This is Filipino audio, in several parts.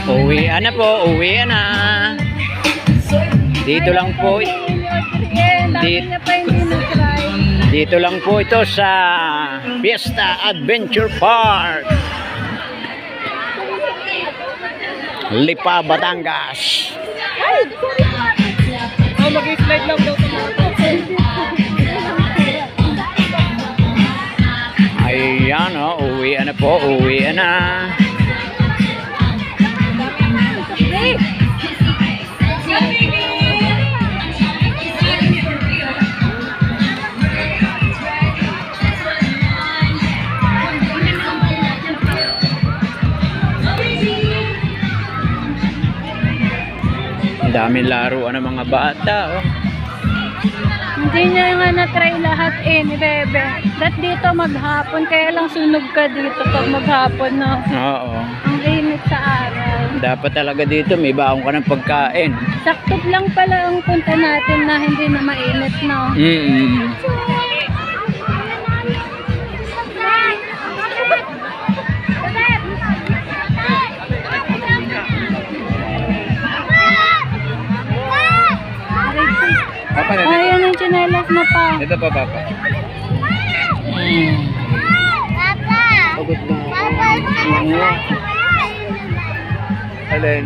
Uwian na po, uwian na. Dito lang po. Dito lang po ito sa Fiesta Adventure Park, Lipa, Batangas. Mag-slide lang daw. Ayan o, uwian na po, uwian na. Daming laruan ng mga bata, oh. Hindi niya nga na-try lahat ni Bebe. That dito maghapon, kaya lang sunog ka dito pag maghapon, no? Oo. Ang init sa araw. Dapat talaga dito may baon ka ng pagkain. Sakto lang pala ang punta natin na hindi na mainit, no? Ayan yung chinelas mo pa. Ito pa, Papa. Pagod na. Alin?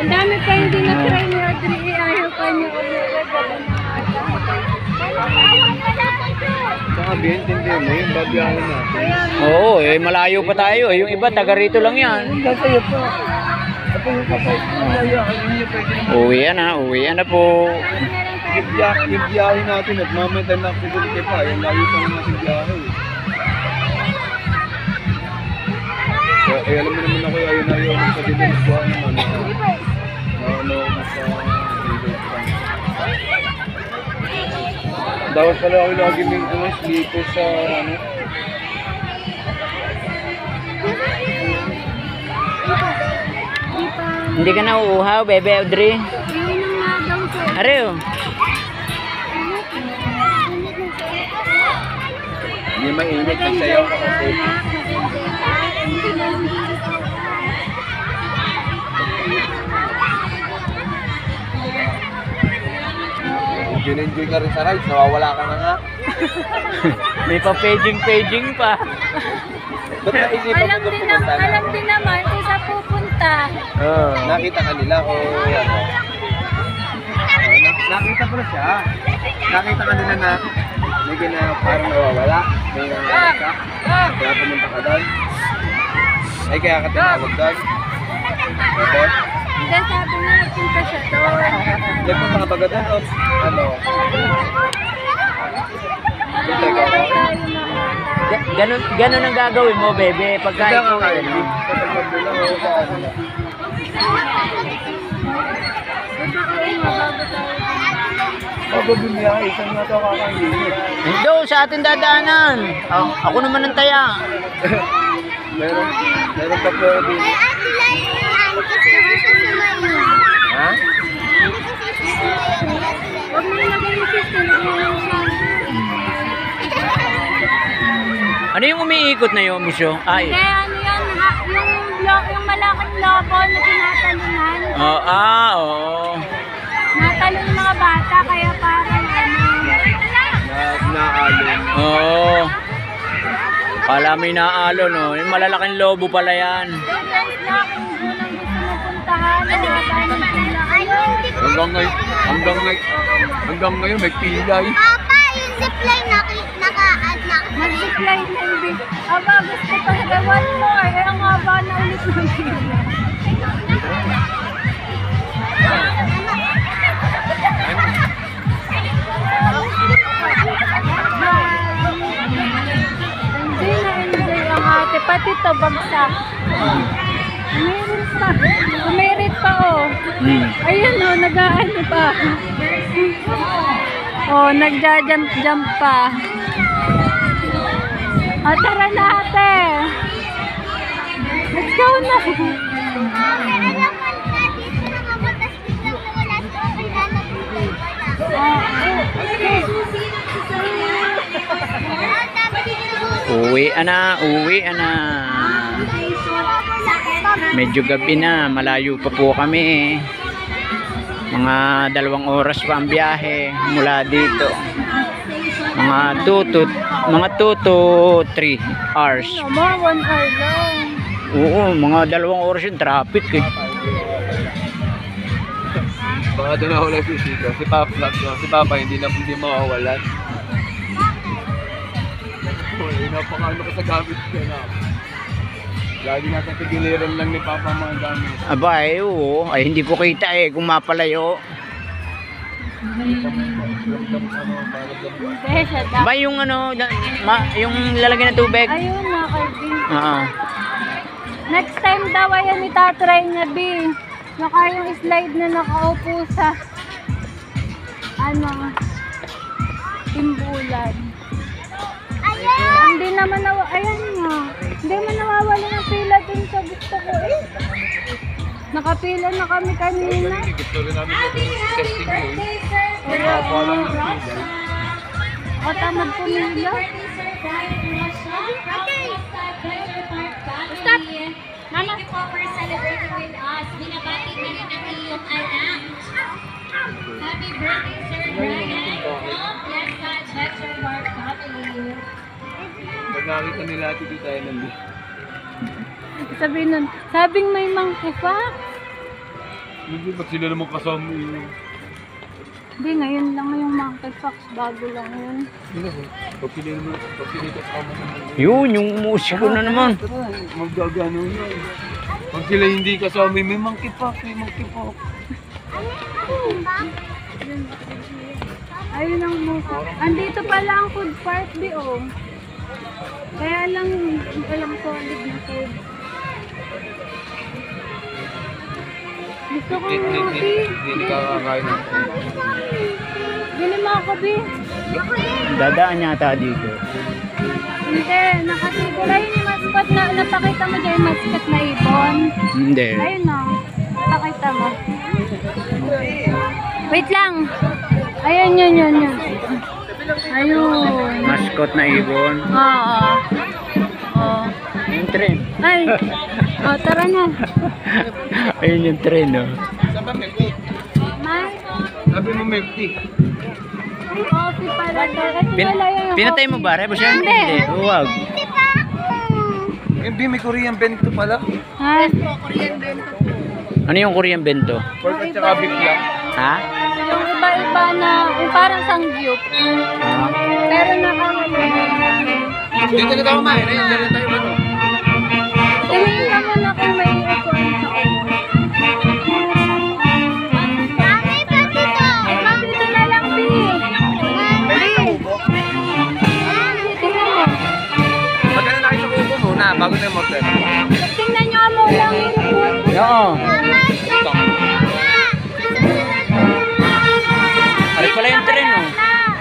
Ang dami pa hindi na-try ni Audrey. Ayaw pa niya ulit. Saka hindi mo yung babiyahin na. Oo, malayo pa tayo. Yung iba, taga rito lang yan. Uwian na po. Yung biyahe natin at mamaya na activity pa. Yung layo pa naman yung biyahe. Alam mo naman ako, ayun na yun sa dito buwan naman. Dapat pala ako lagi may dito sa ano. Hindi ka na uuhaw, Bebe Audrey? Areo. Hindi mainit, nagsayaw ka kasi. Enjoy ka rin sa rides, nawawala ka na nga. May pa-paging pa. Ba't naisipan mo pupunta na? Alam din naman kung saan pupunta. Nakita ka nila o ano? Nakita ko na siya. Nakita ka nila na may parang nawawala. May nangyayari ka. Kaya pumunta ka doon. Ay kaya ka tinawag doon. Okay? Hindi, sabi nga, punta siya doon. Nagpunta ka baga doon o ano? Ganun ang gagawin mo, Bebe, pagka ikaw ano. Bago dumiya, isang nga ito kakainit. Hindi, sa atin dadaanan. Ako naman ang taya. Meron pa po din. Ay, ate lang yan. Kasi gusto sumayo. Ha? Huwag mo ilagay yung system. Ano yung umiikot na yung musyo? Ay. Kaya ano yan, yung malaking lobo na tinatalunan. Oo. Natalon yung mga bata, kaya parang ano. Naalon. Oo. Kala may naalo, no? Yung malalaking lobo pala yan. Friends na kung doon ang gusto mo puntahan. Hanggang ngayon may pilay. Papa, yung zipline naka-add na. Mag-zipline na hindi. Aba, gusto ko na one more. Eh, ang haba na ulit ng pila. Hindi na-enjoy ang ate. Pati ito, bagsak. Meron pa. Merit pa, oh. Ayun, oh, nag-aano pa. Oh, nagja-jump pa. Ah, tara na, ate. Let's go na. Uwi na. Medyo gabi na, malayo pa po kami. Mga 2 oras pa ang biyahe mula dito. Mga 2 to 3 hours. Ano, mga 1 hour lang. Oo, mga 2 oras yung traffic eh. Baka doon ako nagsisito. Si Papa hindi mawawalan. Uy, napakano ka sa gamit ka na. Lagi natin tigiliran lang ni Papa mga gamit. Aba eh, oo. Ay hindi ko kita eh kung mapalayo. Ba yung ano, yung lalagyan ng tubig? Ayun na, Kirby. Oo. Next time daw, ayan itatry niya, B. Naka yung slide na nakaupo sa timbulan. Hindi naman ayan nga. Hindi man nawawala ng pila dun sa gusto ko eh. Nakapila na kami kanina. Gusto rin namin yung testing yun. Katamad pumila. Stop! Mama! Thank you for celebrating with us. Binabati ka rin ang iyong anak. Happy birthday, Sir Brian. Yes, God, that's your work family. Pag nakita nila ati dito tayo nandito. Sabi nun, sabing may monkey fox. Hindi ba't sila naman kasama yun? Hindi, ngayon lang yung monkey fox. Bago lang yun. Pag sila kasama naman. Yun, yung musiko na naman. Magagano yun. Pag sila hindi kasama, may monkey pop. Ayun ang muso. Andito pala ang food park, B.O. Kaya lang, walang solid na food. Gusto ko Hindi nakakakain ng Bili mo ako, B. Dadaan yata dito. Hindi, nakatibula yun yung mascot na napakita mo dyan yung mascot na ibon. Hindi. Ayun o, napakita mo. Wait lang. Ayun, yun. Ayun. Mascot na ibon. Oo. Oo. Yung tren. Ay. O, tara na. Ayun yung tren, no? Saan ba milk tea? May Sabi mo milk tea. coffee pala to. Ito wala yung Pinatay mo ba? Rebo siya? Hindi. Huwag. Eh, may Korean bento pala. Ha? Ano yung Korean bento? Pork at saka beef lang. Ha? Yung iba-iba na, yung parang sangyup. Pero Dito na tayo kumain. Ayun, dito tayo ano. tingin naman ako may ikuan sa ulo. Mami, pati to. Dito na lang, B. Tingnan mo. Magkano na kayo sa kubo muna bago tayo mag-trip? Tingnan nyo mo lang yung food. Oo. Ay pala yung tren, no?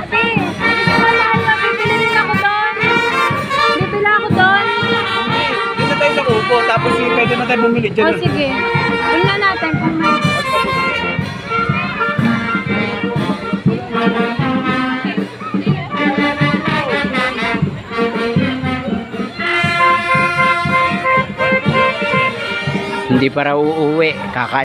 B, wala lang. Bibili din ako doon. Bibili ako doon. Dito tayo sa kubo, tapos pwede na tayo bumili O dyan. sige. Tingnan natin kung may... Hindi para uuwi.